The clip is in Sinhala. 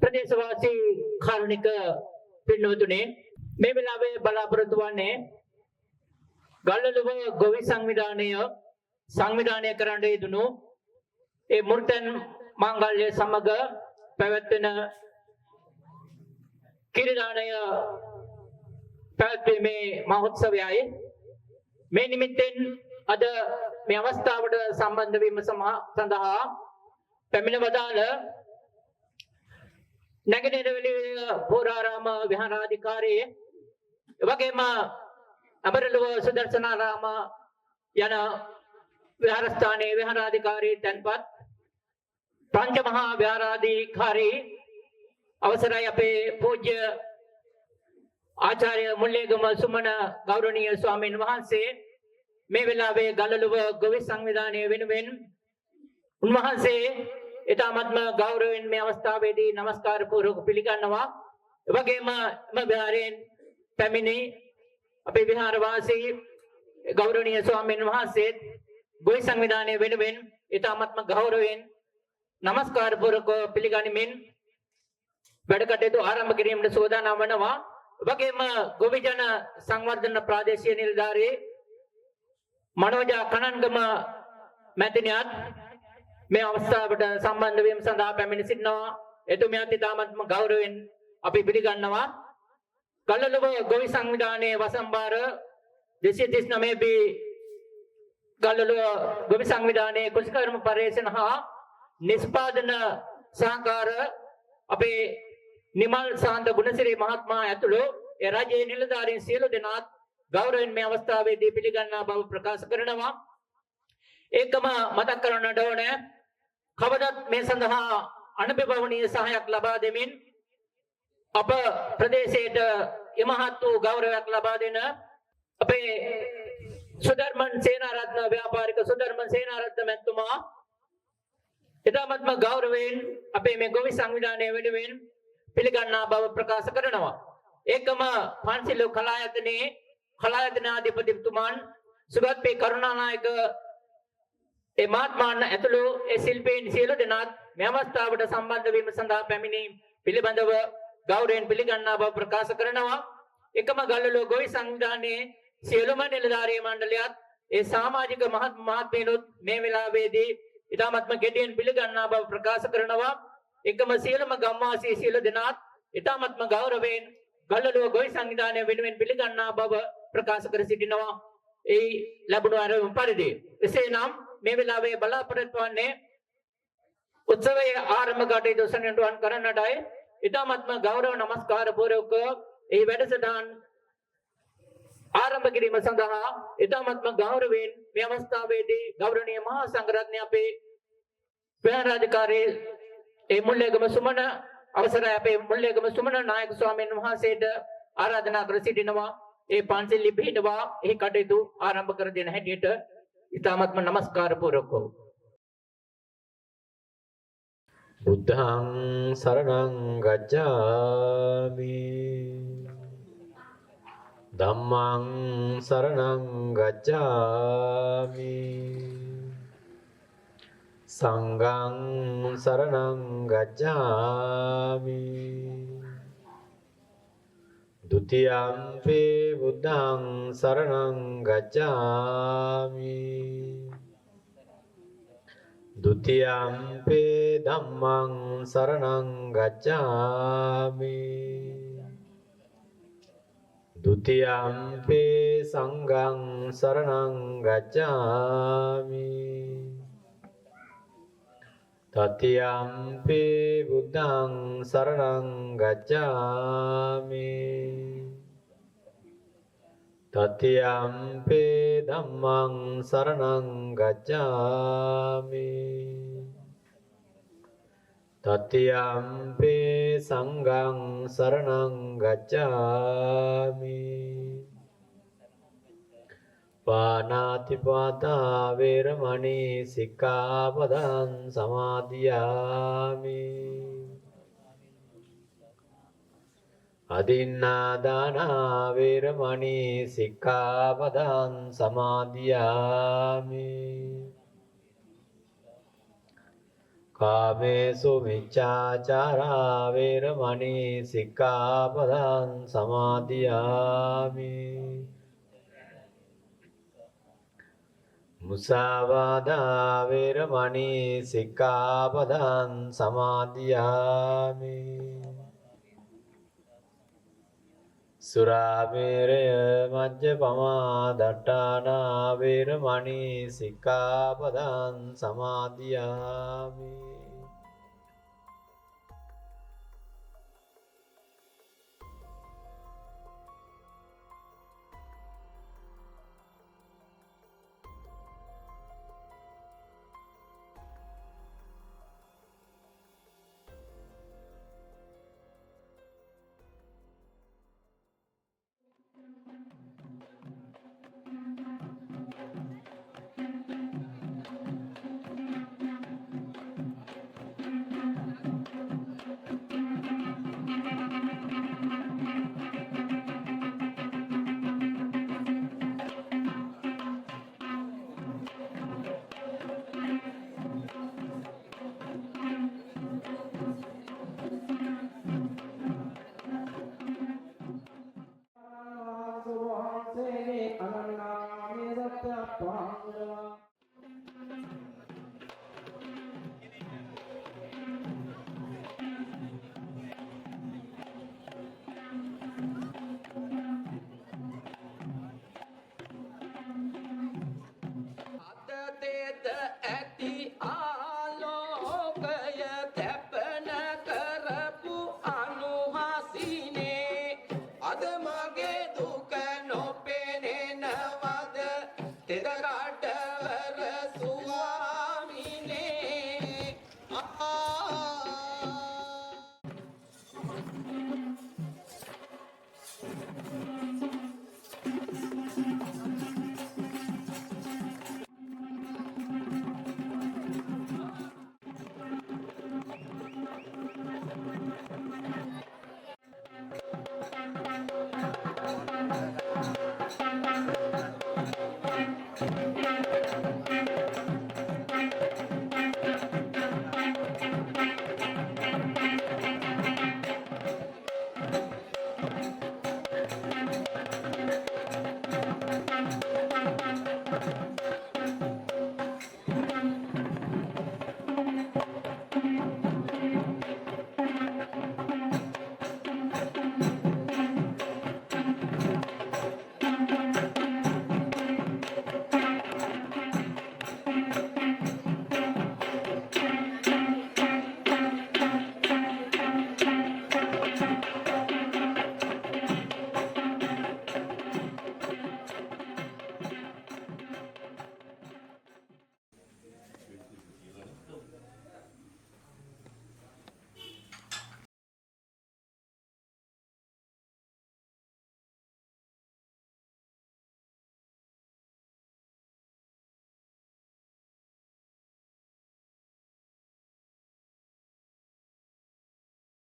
ප්‍රදේශවාසී කාරුණික පින්වතුනේ මේ වෙලාවේ බලාපොරොත්තු වන්නේ ගල්ලලුව ගොවි සංවිධානය කරන්න යෙදුණු ඒ මුර්තන් මංගල්‍ය සමග පැවැත්වෙන කිරිදානය පැවැත්වීමේ මහෝත්සවයයි. මේ නිමිත්තෙන් අද මේ අවස්ථාවට සම්බන්ධ වීම සඳහා පැමිණ වදාළ නැගෙනහිරවැලිය පූර්වාරාම විහාරාධිකාරී එවැගේම අමරලුව සුදර්ශනාරාම යන විහාරස්ථානයේ විහාරාධිකාරී තැන්පත් පංච මහා විහාරාධිකාරී අවසරයි අපේ පූජ්‍ය ආචාර්ය මුල්ලේගම සුමන ගෞරවනීය ස්වාමීන් වහන්සේ මේ වෙලාවේ ගල්ලලුව ගොවි සංවිධානය වෙනුවෙන් උන්වහන්සේ ඊටමත්ම ගෞරවයෙන් මේ අවස්ථාවේදී নমස්කාර පූර්වක පිළිගන්නවා. එවැගේම විහාරයෙන් පැමිණි අපේ විහාරවාසී ගෞරවනීය ස්වාමීන් වහන්සේ ගොවි සංවිධානය වෙනුවෙන් ඊටමත්ම ගෞරවයෙන් নমස්කාර පූර්වක පිළිගනිමින් වැඩ කටයුතු ආරම්භ කිරීමට සූදානම් වෙනවා. එවැගේම ගොවි ජන සංවර්ධන ප්‍රාදේශීය නිලධාරී මනෝජා කනන්ගම මැතිණියත් මේ අවස්ථාවට සම්බන්ධ වීම සඳහා පැමිණ සිටිනවා. එතුමියත් ඉතාමත්ම ගෞරවයෙන් අපි පිළිගන්නවා. ගල්ලලුව ගොවි සංවිධානයේ වසම්බාර 239 බී ගල්ලලුව ගොවි සංවිධානයේ කුෂිකර්ම පර්යේෂණ හා නිෂ්පාදන සහකාර අපේ නිමල් සාන්ත ගුණසිරි මහත්මයා ඇතුළු ඒ රජයේ නිලධාරීන් සියලු දෙනාත් ගෞරවයෙන් මේ අවස්ථාවේදී පිළිගන්නා බව ප්‍රකාශ කරනවා. ඒකම මතක් කරන්නට ඕනේ කවදත් මේ සඳහා අනුභවණීය සහායක් ලබා දෙමින් අප ප්‍රදේශයට යමහත් වූ ගෞරවයක් ලබා දෙන අපේ සුධර්මන් සේනාරත්න ව්‍යාපාරික සුධර්මන් සේනාරත්න මැතිතුමා ඊටමත්ම ගෞරවයෙන් අපේ මේ ගොවි සංවිධානය වෙනුවෙන් පිළිගන්නා බව ප්‍රකාශ කරනවා. ඒකම පන්සිල් කලායතනයේ කලායතනාධිපතිතුමන් සුගත් පී කරුණානායක ඒ මහත්මාන් ඇතුළු ඒ ශිල්පීන් සියලු දෙනාත් මේ අවස්ථාවට සම්බන්ධ වීම සඳහා පැමිණි පිළිබඳව ගෞරවයෙන් පිළිගන්නා බව ප්‍රකාශ කරනවා. එකම ගල්ලලුව ගොවි සංවිධානයේ සියලුම නිලධාරී මණ්ඩලයත් ඒ සමාජික මහත්මීනුත් මේ වෙලාවේදී ඊටමත්ම ගෙඩියෙන් පිළිගන්නා බව ප්‍රකාශ කරනවා. එකම සියලුම ගම්වාසී සියලු දෙනාත් ඊටමත්ම ගෞරවයෙන් ගල්ලලුව ගොවි සංවිධානය වෙනුවෙන් පිළිගන්නා බව ප්‍රකාශ කර සිටිනවා. ඒ ලැබුණු ආරම්භ පරිදි එසේනම් මේ වෙලාවේ බලාපොරොත්තු වන්නේ උත්සවයේ ආරම්භ කටයුතු සම්පූර්ණ කරන්නටයි ඊටමත්ම ගෞරව නමස්කාර පූර්වක ඒ වැඩසටහන ආරම්භ කිරීම සඳහා ඊටමත්ම ගෞරවයෙන් මේ අවස්ථාවේදී ගෞරවනීය මහා සංඝරත්නය අපේ විහාරාධිකාරී ඒ මුල්ලේගම සුමන අවසරයි අපේ මුල්ලේගම සුමන නායක ස්වාමීන් වහන්සේට ආරාධනා කර සිටිනවා. ඒ පන්සිල් ලිපිහිටවා එහි කටයුතු ආරම්භ කර දෙන හැටියට ඊටමත්ම নমස්කාර පූර්වකව බුද්ධං සරණං ගච්ඡාමි ධම්මං සරණං ගච්ඡාමි සංඝං සරණං ගච්ඡාමි ဒုတိယံ පි බුද්ධං සරණං ගච්ඡාමි ဒုတိယံ පි ධම්මං සරණං ගච්ඡාමි ဒုတိယံ පි සංඝං සරණං ගච්ඡාමි တတိယံ පි බුද්ධං සරණං ගච්ඡාමි တတိယံ පි ධම්මං සරණං ගච්ඡාමි တတိယံ පි සංඝං සරණං ගච්ඡාමි ပါဏာတိပါဒဝေရမဏိစိក្ខាပဒံသမာදිယာမိ အဒိန္နာဒါနာဝေရမဏိစိក្ខាပဒံသမာદિယာမိ ข කාමේසු මිච්ඡාචාරා වේරමණී සික්ඛාපදං සමාදියාමි මුසාවාදා වේරමණී සික්ඛාපදං සමාදියාමි සුරාමේරය මජ්ජපමා දට්ඨානා වේරමණී සික්ඛාපදං සමාදියාමි